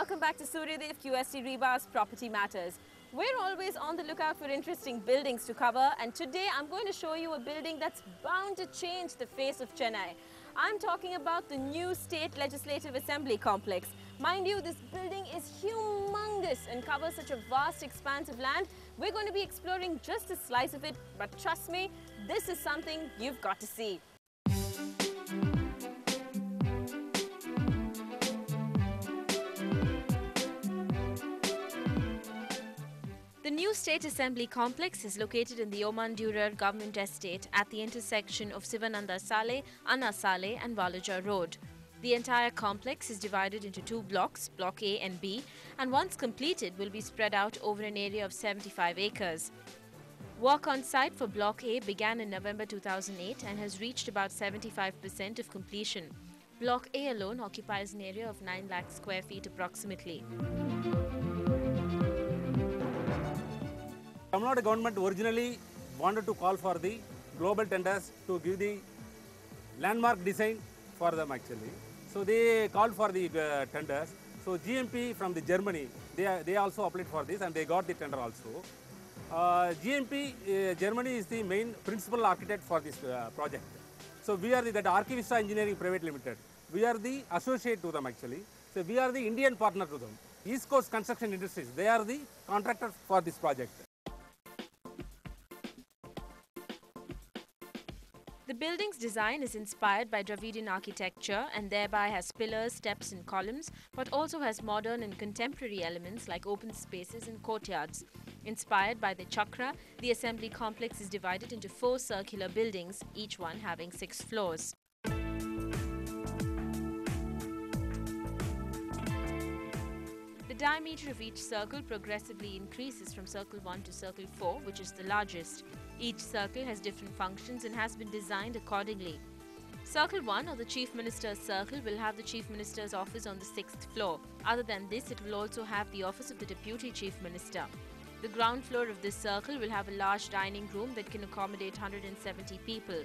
Welcome back to Suryadev QST Reba's Property Matters. We're always on the lookout for interesting buildings to cover, and today I'm going to show you a building that's bound to change the face of Chennai. I'm talking about the new State Legislative Assembly complex. Mind you, this building is humongous and covers such a vast expanse of land. We're going to be exploring just a slice of it, but trust me, this is something you've got to see. The new State Assembly complex is located in the Oman Durar Government Estate at the intersection of Sivananda Saleh, Anna Saleh and Walaja Road. The entire complex is divided into two blocks, Block A and B, and once completed will be spread out over an area of 75 acres. Work on site for Block A began in November 2008 and has reached about 75% of completion. Block A alone occupies an area of 9 lakh square feet approximately. Tamil Nadu government originally wanted to call for the global tenders to give the landmark design for them actually. So they called for the tenders. So GMP from the Germany, they also applied for this and they got the tender also. Germany is the main principal architect for this project. So we are that Archivista Engineering Private Limited. We are the associate to them actually. So we are the Indian partner to them. East Coast Construction Industries, they are the contractor for this project. The building's design is inspired by Dravidian architecture and thereby has pillars, steps and columns, but also has modern and contemporary elements like open spaces and courtyards. Inspired by the chakra, the assembly complex is divided into 4 circular buildings, each one having 6 floors. The diameter of each circle progressively increases from Circle 1 to Circle 4, which is the largest. Each circle has different functions and has been designed accordingly. Circle 1, or the Chief Minister's Circle, will have the Chief Minister's office on the 6th floor. Other than this, it will also have the office of the Deputy Chief Minister. The ground floor of this circle will have a large dining room that can accommodate 170 people.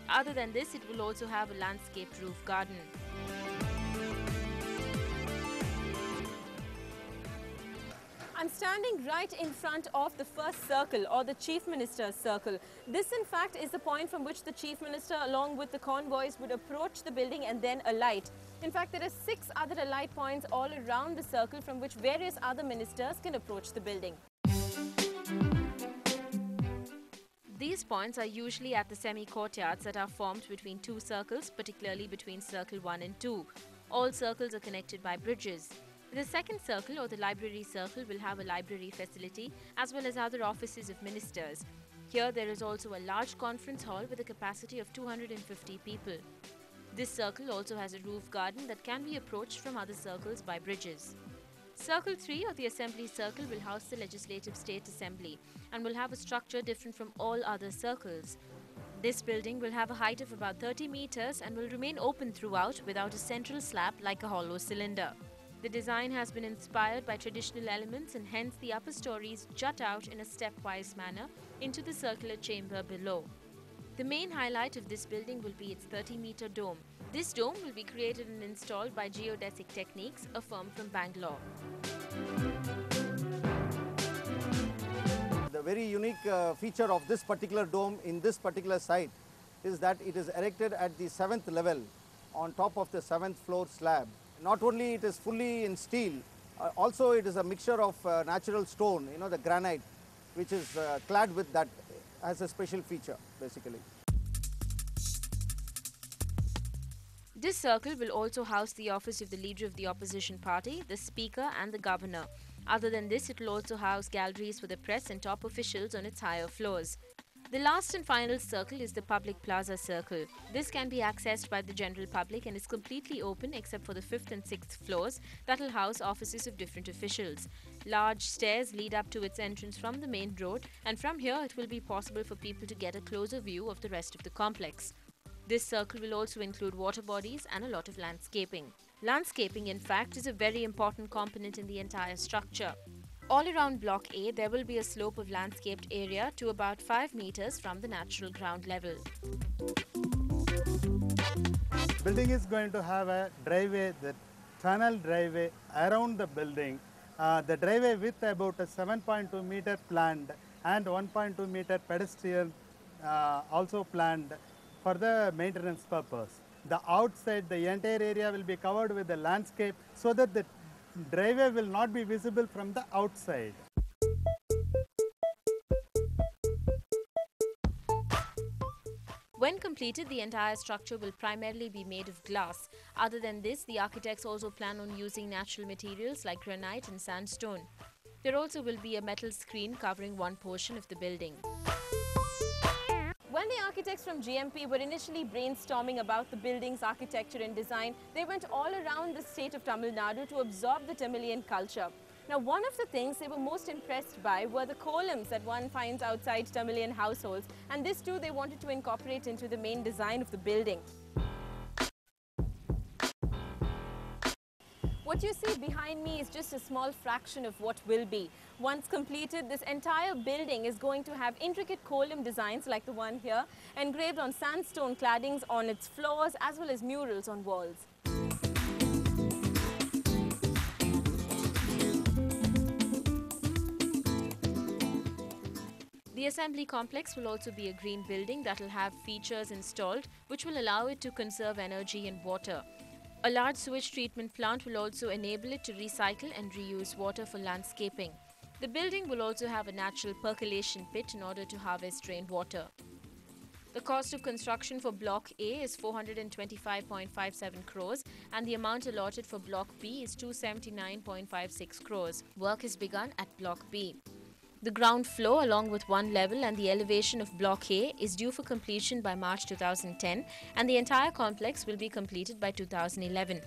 Other than this, it will also have a landscaped roof garden. I'm standing right in front of the first circle, or the Chief Minister's Circle. This in fact is the point from which the Chief Minister along with the convoys would approach the building and then alight. In fact, there are 6 other alight points all around the circle from which various other ministers can approach the building. These points are usually at the semi-courtyards that are formed between 2 circles, particularly between Circle 1 and 2. All circles are connected by bridges. The second circle, or the library circle, will have a library facility as well as other offices of ministers. Here there is also a large conference hall with a capacity of 250 people. This circle also has a roof garden that can be approached from other circles by bridges. Circle 3, or the Assembly Circle, will house the Legislative State Assembly and will have a structure different from all other circles. This building will have a height of about 30 meters and will remain open throughout without a central slab like a hollow cylinder. The design has been inspired by traditional elements and hence the upper stories jut out in a stepwise manner into the circular chamber below. The main highlight of this building will be its 30-meter dome. This dome will be created and installed by Geodesic Techniques, a firm from Bangalore. The very unique feature of this particular dome in this particular site is that it is erected at the 7th level on top of the 7th floor slab. Not only it is fully in steel, also it is a mixture of natural stone, the granite, which is clad with that as a special feature basically. This circle will also house the office of the leader of the opposition party, the speaker and the governor. Other than this, it will also house galleries for the press and top officials on its higher floors. The last and final circle is the Public Plaza Circle. This can be accessed by the general public and is completely open except for the 5th and 6th floors that will house offices of different officials. Large stairs lead up to its entrance from the main road, and from here it will be possible for people to get a closer view of the rest of the complex. This circle will also include water bodies and a lot of landscaping. Landscaping, in fact, is a very important component in the entire structure. All around Block A, there will be a slope of landscaped area to about 5 meters from the natural ground level. Building is going to have a driveway that channel driveway around the building. The driveway width about a 7.2 meter planned and 1.2 meter pedestrian also planned for the maintenance purpose. The outside, the entire area will be covered with the landscape so that the driveway will not be visible from the outside. When completed, the entire structure will primarily be made of glass. Other than this, the architects also plan on using natural materials like granite and sandstone. There also will be a metal screen covering one portion of the building. When the architects from GMP were initially brainstorming about the building's architecture and design, they went all around the state of Tamil Nadu to absorb the Tamilian culture. Now, one of the things they were most impressed by were the columns that one finds outside Tamilian households, and this too they wanted to incorporate into the main design of the building. What you see behind me is just a small fraction of what will be. Once completed, this entire building is going to have intricate column designs like the one here, engraved on sandstone claddings on its floors as well as murals on walls. The assembly complex will also be a green building that will have features installed which will allow it to conserve energy and water. A large sewage treatment plant will also enable it to recycle and reuse water for landscaping. The building will also have a natural percolation pit in order to harvest rainwater. The cost of construction for Block A is 425.57 crores and the amount allotted for Block B is 279.56 crores. Work has begun at Block B. The ground floor along with one level and the elevation of Block A is due for completion by March 2010 and the entire complex will be completed by 2011.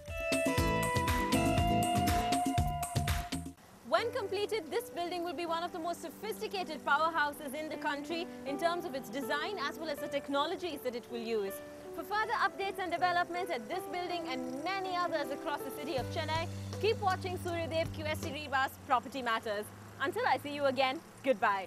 When completed, this building will be one of the most sophisticated powerhouses in the country in terms of its design as well as the technologies that it will use. For further updates and developments at this building and many others across the city of Chennai, keep watching Suryadev QSC Reba's Property Matters. Until I see you again, goodbye.